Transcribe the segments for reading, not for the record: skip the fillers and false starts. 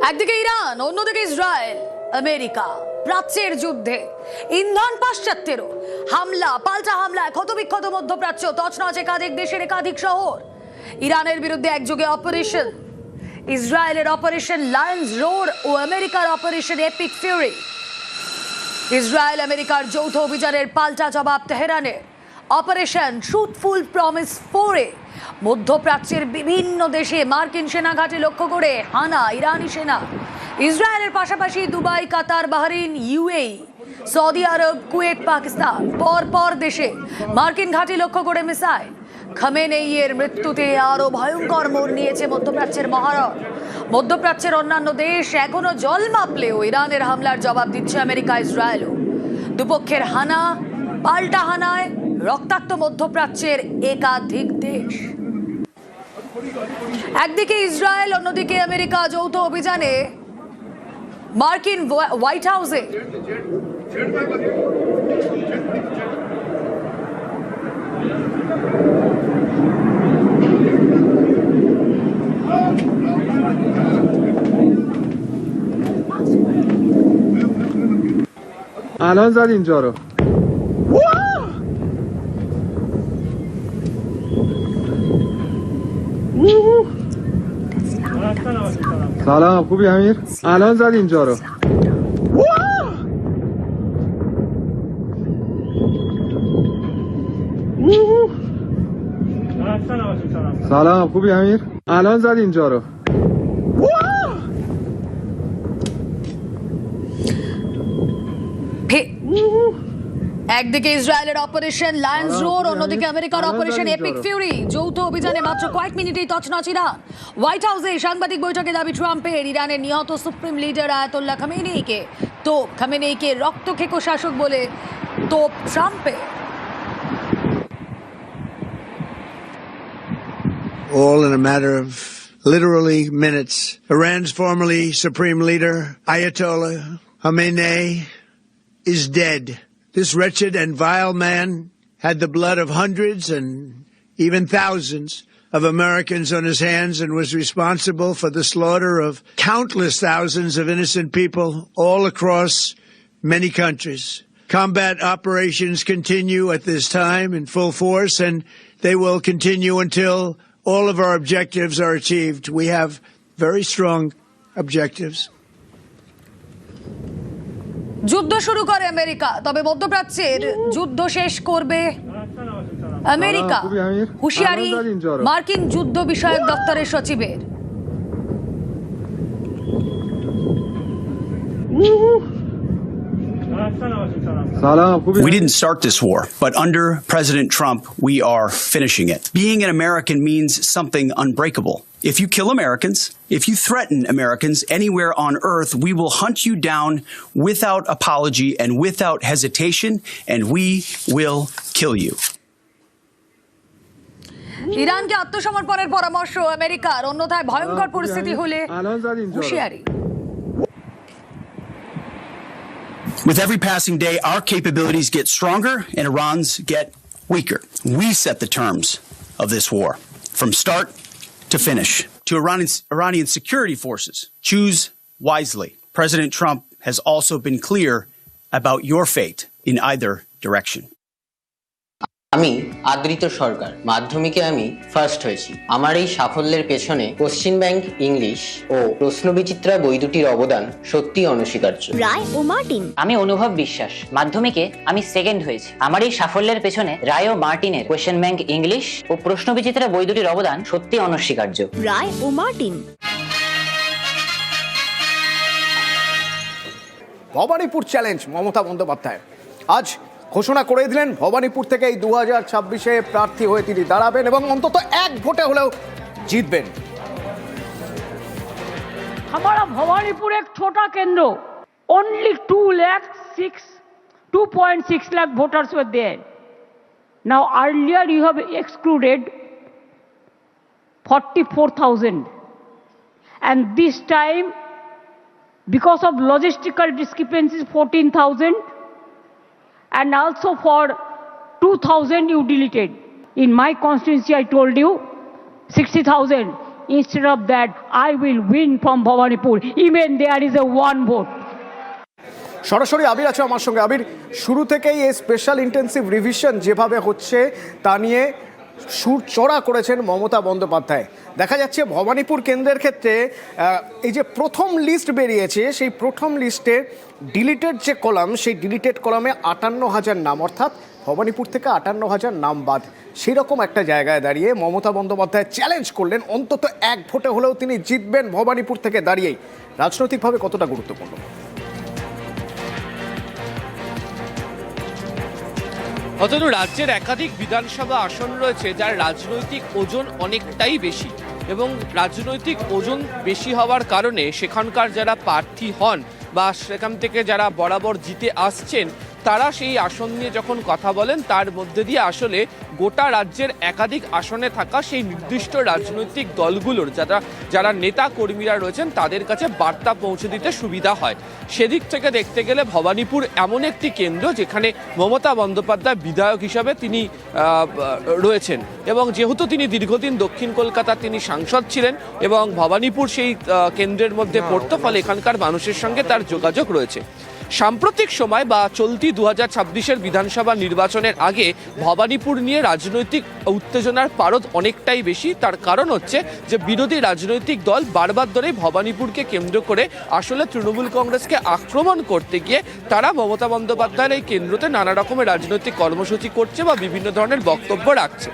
একদিকে ইরান, অন্যদিকে Israel, America প্রাচ্যের যুদ্ধে ইন্ধন পাশ্চাত্যেরও হামলা, পাল্টা হামলায় ক্ষতবিক্ষত মধ্যপ্রাচ্য, তছনছ একাধিক দেশের একাধিক শহর। ইরানের বিরুদ্ধে একযোগে অপারেশন, ইসরায়েলের অপারেশন লায়ন্স রোর ও আমেরিকার অপারেশন এপিক ফিউরি। ইসরায়েল আমেরিকার যৌথ অভিযানের পাল্টা জবাব তেহরানের অপারেশন ট্রুথফুল প্রমিস 4-এ মধ্যপ্রাচ্যের বিভিন্ন দেশে মার্কিন সেনা ঘাঁটি লক্ষ্য করে হানা ইরানি সেনা। ইসরায়েলের পাশাপাশি দুবাই, কাতার, বাহরিন, ইউএই, সৌদি আরব, কুয়েত, পাকিস্তান পর দেশে মার্কিন ঘাঁটি লক্ষ্য করে মিসাইল। খামেনেইয়ের মৃত্যুতে আরো ভয়ঙ্কর মোড় নিয়েছে মধ্যপ্রাচ্যের মহারণ। মধ্যপ্রাচ্যের অন্যান্য দেশ এখনো জল মাপলেও ইরানের হামলার জবাব দিচ্ছে আমেরিকা, ইসরায়েলও। দুপক্ষের হানা পাল্টা হানায় রক্তাক্ত মধ্যপ্রাচ্যের একাধিক দেশ। একদিকে ইসরায়েল, অন্যদিকে আমেরিকা যৌথ অভিযানে মার্কিন হোয়াইট হাউসে الان زد اینجا رو. سلام، خوبی امیر؟ الان زد اینجا رو. سلام، خوبی امیر؟ الان زد اینجا رو. একদিকে ইসরায়েলের অপারেশন লায়ন্স রোর, অন্যদিকে আমেরিকার অপারেশন এপিক ফিউরি। যৌথ অভিযানে মাত্র কয়েক মিনিটেই তছনছ ইরান। হোয়াইট হাউসে সাংবাদিক বৈঠকে দাবি ট্রাম্পের, ইরানের নিহত সুপ্রিম লিডার আয়াতোল্লাহ খামেনেইকে রক্তখেকো শাসক বলে তোপ ট্রাম্পের। All in a matter of literally minutes, Iran's formerly supreme leader, Ayatollah Khamenei, is dead. This wretched and vile man had the blood of hundreds and even thousands of Americans on his hands and was responsible for the slaughter of countless thousands of innocent people all across many countries. Combat operations continue at this time in full force, and they will continue until all of our objectives are achieved. We have very strong objectives. যুদ্ধ শুরু করে America, তবে মধ্যপ্রাচ্যের যুদ্ধ শেষ করবে America, হুঁশিয়ারি মার্কিন যুদ্ধ বিষয়ক দপ্তরের সচিবের। We didn't start this war, but under President Trump, we are finishing it. Being an American means something unbreakable. If you kill Americans, if you threaten Americans anywhere on earth, we will hunt you down without apology and without hesitation, and we will kill you. ইরানকে আত্মসমর্পণের পরামর্শ আমেরিকার, অন্যথায় ভয়ঙ্কর পরিস্থিতি হলে হুঁশিয়ারি। With every passing day, our capabilities get stronger and Iran's get weaker. We set the terms of this war, from start to finish. To Iranian security forces, choose wisely. President Trump has also been clear about your fate in either direction. আমি আদৃত সরকার, মাধ্যমিকে আমি first হয়েছি। আমার এই সাফল্যের পেছনে question bank English ও প্রশ্নবিচিত্রা বই দুটির অবদান সত্যি অনস্বীকার্য। রায় ও মার্টিন। আমি অনুভব বিশ্বাস, মাধ্যমিকে আমি সেকেন্ড হয়েছি। আমার এই সাফল্যের পেছনে রায় ও মার্টিনের কোশ্চেন ব্যাংক ইংলিশ ও প্রশ্নবিচিত্রা বই দুটির অবদান সত্যি অনস্বীকার্য। রায় ও মার্টিন। ভবানীপুর চ্যালেঞ্জ মমতা বন্দ্যোপাধ্যায় আজ ঘোষণা করে দিলেন, ভবানীপুর থেকে এই 2026-এ প্রার্থী হয়ে তিনি দাঁড়াবেন এবং অন্তত এক ভোটে হলেও জিতবেন। हमारा भवानीपुर एक छोटा केंद्र, only 2.6 lakh voters were there. Now earlier you have excluded 44,000, and this time because of logistical discrepancies 14,000. And also for 2,000 you deleted. In my constituency, I told you 60,000. instead of that, I will win from Bhawanipur. Even there is a one vote. সরাসরি আবির আছে আমার সঙ্গে। আবির, শুরু থেকেই এই special intensive revision যেভাবে হচ্ছে তা নিয়ে সুর চড়া করেছেন মমতা বন্দ্যোপাধ্যায়। দেখা যাচ্ছে ভবানীপুর কেন্দ্রের ক্ষেত্রে এই যে প্রথম লিস্ট বেরিয়েছে, সেই প্রথম লিস্টে ডিলিটেড যে কলাম, সেই ডিলিটেড কলামে 58,000 নাম, অর্থাৎ ভবানীপুর থেকে 58,000 নাম বাদ। সেই রকম একটা জায়গায় দাঁড়িয়ে মমতা বন্দ্যোপাধ্যায় চ্যালেঞ্জ করলেন অন্তত এক ভোটে হলেও তিনি জিতবেন ভবানীপুর থেকে দাঁড়িয়েই। রাজনৈতিকভাবে কতটা গুরুত্বপূর্ণ? অতএব রাজ্যের একাধিক বিধানসভা আসন রয়েছে যার রাজনৈতিক ওজন অনেকটাই বেশি, এবং রাজনৈতিক ওজন বেশি হওয়ার কারণে সেখানকার যারা প্রার্থী হন বা সেখান থেকে যারা বরাবর জিতে আসছেন তারা সেই আসন নিয়ে যখন কথা বলেন তার মধ্যে দিয়ে আসলে গোটা রাজ্যের একাধিক আসনে থাকা সেই নির্দিষ্ট রাজনৈতিক দলগুলোর যারা নেতা কর্মীরা রয়েছেন তাদের কাছে বার্তা পৌঁছে দিতে সুবিধা হয়। সেদিক থেকে দেখতে গেলে ভবানীপুর এমন একটি কেন্দ্র যেখানে মমতা বন্দ্যোপাধ্যায় বিধায়ক হিসাবে তিনি রয়েছেন, এবং যেহেতু তিনি দীর্ঘদিন দক্ষিণ কলকাতার তিনি সাংসদ ছিলেন এবং ভবানীপুর সেই কেন্দ্রের মধ্যে পড়তো, ফলে এখানকার মানুষের সঙ্গে তার যোগাযোগ রয়েছে। সাম্প্রতিক সময় বা চলতি 2026-এর বিধানসভা নির্বাচনের আগে ভবানীপুর নিয়ে রাজনৈতিক উত্তেজনার পারদ অনেকটাই বেশি। তার কারণ হচ্ছে যে বিরোধী রাজনৈতিক দল বারবার ধরেই ভবানীপুরকে কেন্দ্র করে আসলে তৃণমূল কংগ্রেসকে আক্রমণ করতে গিয়ে তারা মমতা বন্দ্যোপাধ্যায়ের এই কেন্দ্রতে নানা রকমের রাজনৈতিক কর্মসূচি করছে বা বিভিন্ন ধরনের বক্তব্য রাখছে।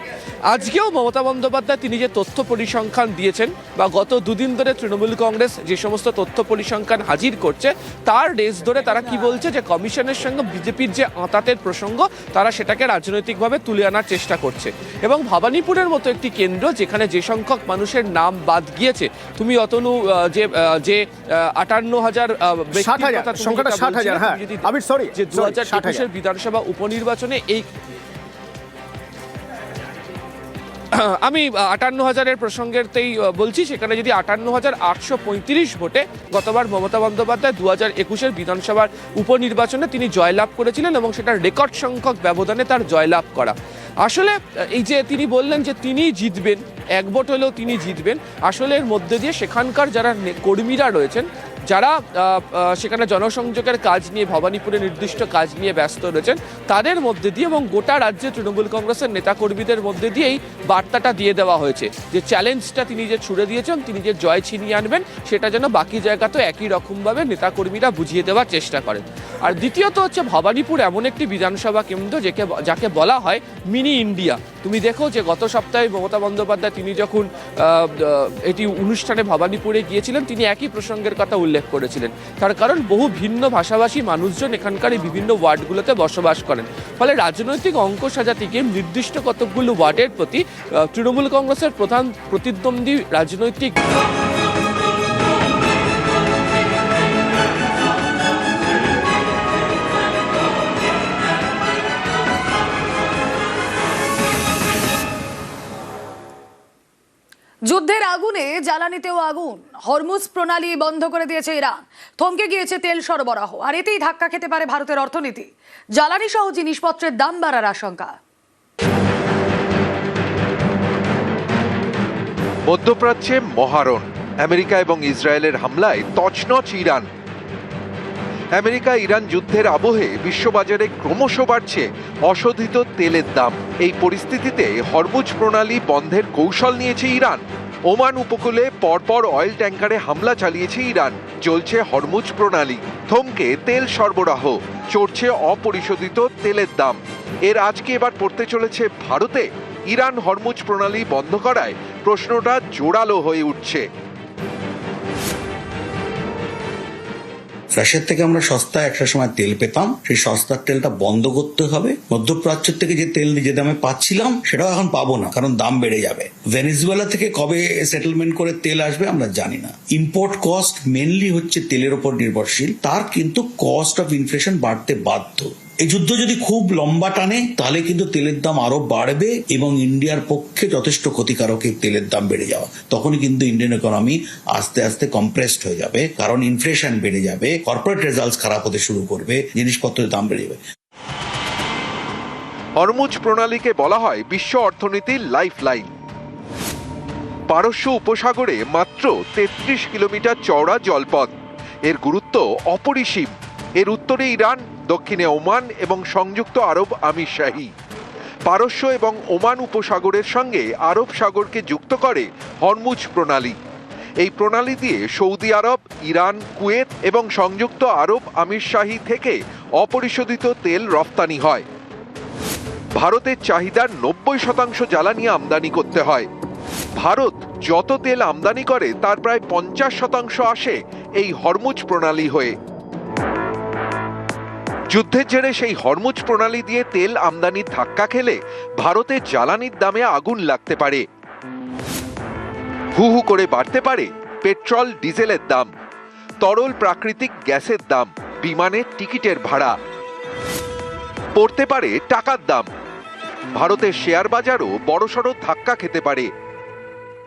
আজকেও মমতা বন্দ্যোপাধ্যায় তিনি যে তথ্য পরিসংখ্যান দিয়েছেন বা গত দুদিন ধরে তৃণমূল কংগ্রেস যে সমস্ত তথ্য পরিসংখ্যান হাজির করছে তার রেস ধরে তারা কি বলছে যে কমিশনের সঙ্গে বিজেপির যে আঁতাতের প্রসঙ্গ তারা সেটাকে রাজনৈতিকভাবে তুলে আনার চেষ্টা করছে। এবং ভবানীপুরের মতো একটি কেন্দ্র যেখানে যে সংখ্যক মানুষের নাম বাদ গিয়েছে, তুমি অতনু যে 58,000 সংখ্যাটা 60,000, হ্যাঁ আবির সরি, যে 2021-এর বিধানসভা উপনির্বাচনে এই আমি 58,000-এর প্রসঙ্গেতেই বলছি, সেখানে যদি 58,835 ভোটে গতবার মমতা বন্দ্যোপাধ্যায় 2021-এর বিধানসভার উপনির্বাচনে তিনি জয়লাভ করেছিলেন এবং সেটা রেকর্ড সংখ্যক ব্যবধানে তার জয়লাভ করা। আসলে এই যে তিনি বললেন যে তিনি জিতবেন, এক ভোট হলেও তিনি জিতবেন, আসলে এর মধ্যে দিয়ে সেখানকার যারা কর্মীরা রয়েছেন, যারা সেখানে জনসংযোগের কাজ নিয়ে ভবানীপুরে নির্দিষ্ট কাজ নিয়ে ব্যস্ত রয়েছেন, তাদের মধ্যে দিয়ে এবং গোটা রাজ্যে তৃণমূল কংগ্রেসের নেতাকর্মীদের মধ্যে দিয়েই বার্তাটা দিয়ে দেওয়া হয়েছে যে চ্যালেঞ্জটা তিনি যে ছুড়ে দিয়েছেন, তিনি যে জয় ছিনিয়ে আনবেন, সেটা যেন বাকি জায়গাতেও একই রকমভাবে নেতাকর্মীরা বুঝিয়ে দেওয়ার চেষ্টা করেন। আর দ্বিতীয়ত হচ্ছে ভবানীপুর এমন একটি বিধানসভা কেন্দ্র যাকে বলা হয় মিনি ইন্ডিয়া। তুমি দেখো যে গত সপ্তাহে মমতা বন্দ্যোপাধ্যায় তিনি যখন এটি অনুষ্ঠানে ভবানীপুরে গিয়েছিলেন তিনি একই প্রসঙ্গের কথা উল্লেখ করেছিলেন। তার কারণ বহু ভিন্ন ভাষাভাষী মানুষজন এখানকার এই বিভিন্ন ওয়ার্ডগুলোতে বসবাস করেন, ফলে রাজনৈতিক অঙ্ক সাজাতে গিয়ে নির্দিষ্ট কতকগুলো ওয়ার্ডের প্রতি তৃণমূল কংগ্রেসের প্রধান প্রতিদ্বন্দ্বী রাজনৈতিক যুদ্ধের আগুনে জ্বালানিতেও আগুন। হরমুজ প্রণালী বন্ধ করে দিয়েছে ইরান, থমকে গিয়েছে তেল সরবরাহ, আর এতেই ধাক্কা খেতে পারে ভারতের অর্থনীতি। জ্বালানি সহ জিনিসপত্রের দাম বাড়ার আশঙ্কা। মধ্যপ্রাচ্যে মহারণ, আমেরিকা এবং ইসরায়েলের হামলায় তছনছ ইরান। আমেরিকা ইরান যুদ্ধের আবহে বিশ্ববাজারে ক্রমশ বাড়ছে অশোধিত তেলের দাম। এই পরিস্থিতিতে হরমুজ প্রণালী বন্ধের কৌশল নিয়েছে ইরান। ওমান উপকূলে পরপর অয়েল ট্যাঙ্কারে হামলা চালিয়েছে ইরান। চলছে হরমুজ প্রণালী, থমকে তেল সরবরাহ, চড়ছে অপরিশোধিত তেলের দাম। এর আজকে এবার পড়তে চলেছে ভারতে। ইরান হরমুজ প্রণালী বন্ধ করায় প্রশ্নটা জোরালো হয়ে উঠছে। রাশিয়ার থেকে আমরা সস্তা একটা সময় তেল পেতাম, সেই সস্তার তেলটা বন্ধ করতে হবে। মধ্যপ্রাচ্য থেকে যে তেল যে দামে পাচ্ছিলাম সেটাও এখন পাবো না, কারণ দাম বেড়ে যাবে। ভেনেজুয়েলা থেকে কবে সেটেলমেন্ট করে তেল আসবে আমরা জানি না। ইম্পোর্ট কস্ট মেনলি হচ্ছে তেলের উপর নির্ভরশীল, তার কিন্তু কস্ট অফ ইনফ্লেশন বাড়তে বাধ্য। এই যুদ্ধ যদি খুব লম্বা টানে তাহলে কিন্তু তেলের দাম আরো বাড়বে এবং ইন্ডিয়ার পক্ষে যথেষ্ট ক্ষতিকারক এই তেলের দাম বেড়ে যাওয়া। তখনই কিন্তু ইন্ডিয়ান ইকোনমি আস্তে আস্তে কম্প্রেসড হয়ে যাবে, কারণ ইনফ্লেশন বেড়ে যাবে, কর্পোরেট রেজাল্টস খারাপ হতে শুরু করবে, জিনিসপত্রের দাম বেড়ে যাবে। হরমুজ প্রণালীকে বলা হয় বিশ্ব অর্থনীতির লাইফলাইন। পারস্য উপসাগরে মাত্র 33 কিলোমিটার চওড়া জলপথ। এর গুরুত্ব অপরিসীম। এর উত্তরে ইরান, দক্ষিণে ওমান এবং সংযুক্ত আরব আমিরশাহী। পারস্য এবং ওমান উপসাগরের সঙ্গে আরব সাগরকে যুক্ত করে হরমুজ প্রণালী। এই প্রণালী দিয়ে সৌদি আরব, ইরান, কুয়েত এবং সংযুক্ত আরব আমিরশাহী থেকে অপরিশোধিত তেল রফতানি হয়। ভারতের চাহিদার 90% জ্বালানি আমদানি করতে হয়। ভারত যত তেল আমদানি করে তার প্রায় 50% আসে এই হরমুজ প্রণালী হয়ে। যুদ্ধের জেরে সেই হরমুজ প্রণালী দিয়ে তেল আমদানির ধাক্কা খেলে ভারতের জ্বালানির দামে আগুন লাগতে পারে। হু হু করে বাড়তে পারে পেট্রোল, ডিজেলের দাম, তরল প্রাকৃতিক গ্যাসের দাম, বিমানের টিকিটের ভাড়া, পড়তে পারে টাকার দাম। ভারতের শেয়ার বাজারও বড়সড় ধাক্কা খেতে পারে।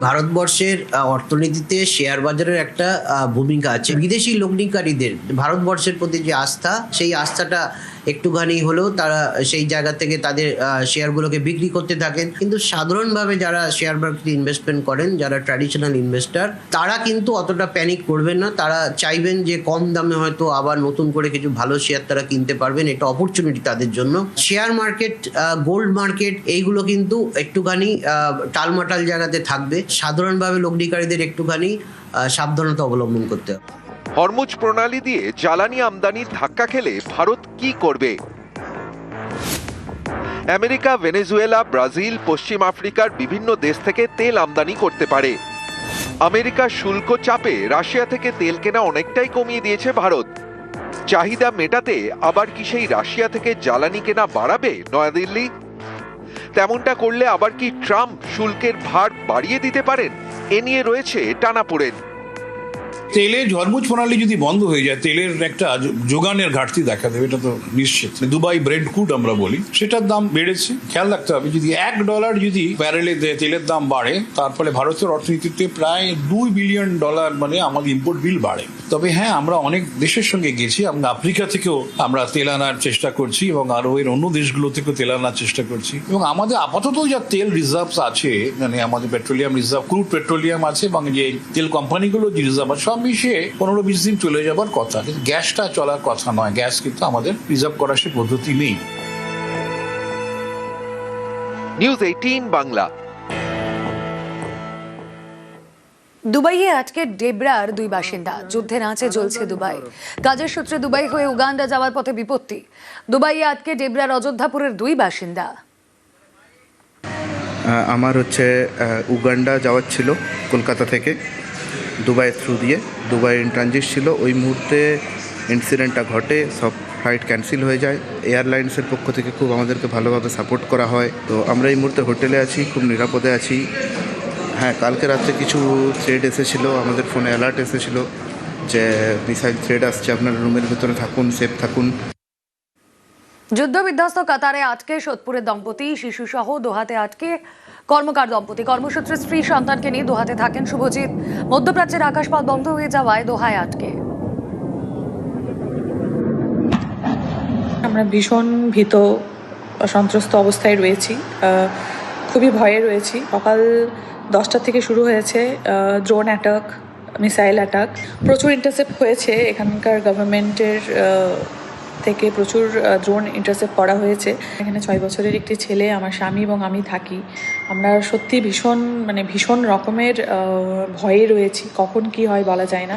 ভারতবর্ষের অর্থনীতিতে শেয়ার বাজারের একটা ভূমিকা আছে। বিদেশি লগ্নিকারীদের ভারতবর্ষের প্রতি যে আস্থা, সেই আস্থাটা একটুখানি হলেও তারা সেই জায়গা থেকে তাদের শেয়ারগুলোকে বিক্রি করতে থাকেন। কিন্তু সাধারণভাবে যারা শেয়ার মার্কেটে ইনভেস্টমেন্ট করেন, যারা ট্র্যাডিশনাল ইনভেস্টার, তারা কিন্তু অতটা প্যানিক করবেন না। তারা চাইবেন যে কম দামে হয়তো আবার নতুন করে কিছু ভালো শেয়ার তারা কিনতে পারবেন। এটা অপরচুনিটি তাদের জন্য। শেয়ার মার্কেট, গোল্ড মার্কেট, এইগুলো কিন্তু একটুখানি টালমাটাল জায়গাতে থাকবে। সাধারণভাবে লগ্নিকারীদের একটুখানি সাবধানতা অবলম্বন করতে হবে। হরমুজ প্রণালী দিয়ে জ্বালানি আমদানির ধাক্কা খেলে ভারত কি করবে? আমেরিকা, ভেনেজুয়েলা, ব্রাজিল, পশ্চিম আফ্রিকার বিভিন্ন দেশ থেকে তেল আমদানি করতে পারে। আমেরিকার শুল্ক চাপে রাশিয়া থেকে তেল কেনা অনেকটাই কমিয়ে দিয়েছে ভারত। চাহিদা মেটাতে আবার কি সেই রাশিয়া থেকে জ্বালানি কেনা বাড়াবে নয়াদিল্লি? তেমনটা করলে আবার কি ট্রাম্প শুল্কের ভার বাড়িয়ে দিতে পারেন? এ নিয়ে রয়েছে টানাপোড়েন। তেলের হরমুজ প্রণালী যদি বন্ধ হয়ে যায়, তেলের একটা যোগানের ঘাটতি দেখা দেবে, এটা তো নিশ্চিত। দুবাই ব্রেড ক্রুড আমরা বলি, সেটার দাম বেড়েছে। খেয়াল রাখতে হবে, যদি $1 যদি ব্যারেলে তেলের দাম বাড়ে, তার ফলে ভারতের অর্থনীতিতে প্রায় $2 বিলিয়ন মানে আমাদের ইম্পোর্ট বিল বাড়ে। তবে হ্যাঁ, আমরা অনেক দেশের সঙ্গে গেছি, আমরা আফ্রিকা থেকেও আমরা তেল আনার চেষ্টা করছি এবং আরো এর অন্য দেশগুলো থেকেও তেল আনার চেষ্টা করছি। এবং আমাদের আপাতত যা তেল রিজার্ভস আছে, মানে আমাদের পেট্রোলিয়াম রিজার্ভ, ক্রুড পেট্রোলিয়াম আছে এবং যে তেল কোম্পানিগুলো যে রিজার্ভ আছে, সব মিশিয়ে 15-20 দিন চলে যাবার কথা। কিন্তু গ্যাসটা চলার কথা নয়। গ্যাস কিন্তু আমাদের রিজার্ভ করার সে পদ্ধতি নেই। নিউজ 18 বাংলা। দুবাইয়ে আটকে ডেবরার 2 বাসিন্দা। যুদ্ধের আঁচে জ্বলছে দুবাই। কাজের সূত্রে দুবাই হয়ে উগান্ডা যাওয়ার পথে বিপত্তি। দুবাইয়ে আটকে ডেবরার অযোধ্যাপুরের 2 বাসিন্দা। আমার উগান্ডা যাওয়ার ছিল কলকাতা থেকে দুবাই থ্রু দিয়ে। দুবাই ইন ট্রানজিট ছিল। ওই মুহূর্তে ইনসিডেন্টটা ঘটে, সব ফ্লাইট ক্যান্সেল হয়ে যায়। এয়ারলাইন্সের পক্ষ থেকে খুব আমাদেরকে ভালোভাবে সাপোর্ট করা হয়। তো আমরা এই মুহূর্তে হোটেলে আছি, খুব নিরাপদে আছি। হ্যাঁ, কালকে রাত্রে কিছু থ্রেড এসেছিলো, আমাদের ফোনে অ্যালার্ট এসেছিলো যে মিসাইল থ্রেড আসছে, আপনারা রুমের ভেতরে থাকুন, সেফ থাকুন। যুদ্ধ বিধ্বস্ত কাতারে আটকে সোদপুরের দম্পতি, শিশুসহ দোহাতে আটকে কর্মকার দম্পতি। কর্মসূত্রে স্ত্রী সন্তানকে নিয়ে দোহাতে থাকেন শুভজিৎ। মধ্যপ্রাচ্যের আকাশপথ বন্ধ হয়ে যাওয়ায় দোহায় আটকে। আমরা ভীষণ ভীত, সন্ত্রস্ত অবস্থায় রয়েছি, খুবই ভয়ে রয়েছি। সকাল 10টা থেকে শুরু হয়েছে ড্রোন অ্যাটাক, মিসাইল অ্যাটাক। প্রচুর ইন্টারসেপ্ট হয়েছে, এখানকার গভর্নমেন্টের থেকে প্রচুর ড্রোন ইন্টারসেপ্ট করা হয়েছে। এখানে 6 বছরের একটি ছেলে, আমার স্বামী এবং আমি থাকি। আমরা সত্যি ভীষণ রকমের ভয়ে রয়েছি। কখন কি হয় বলা যায় না।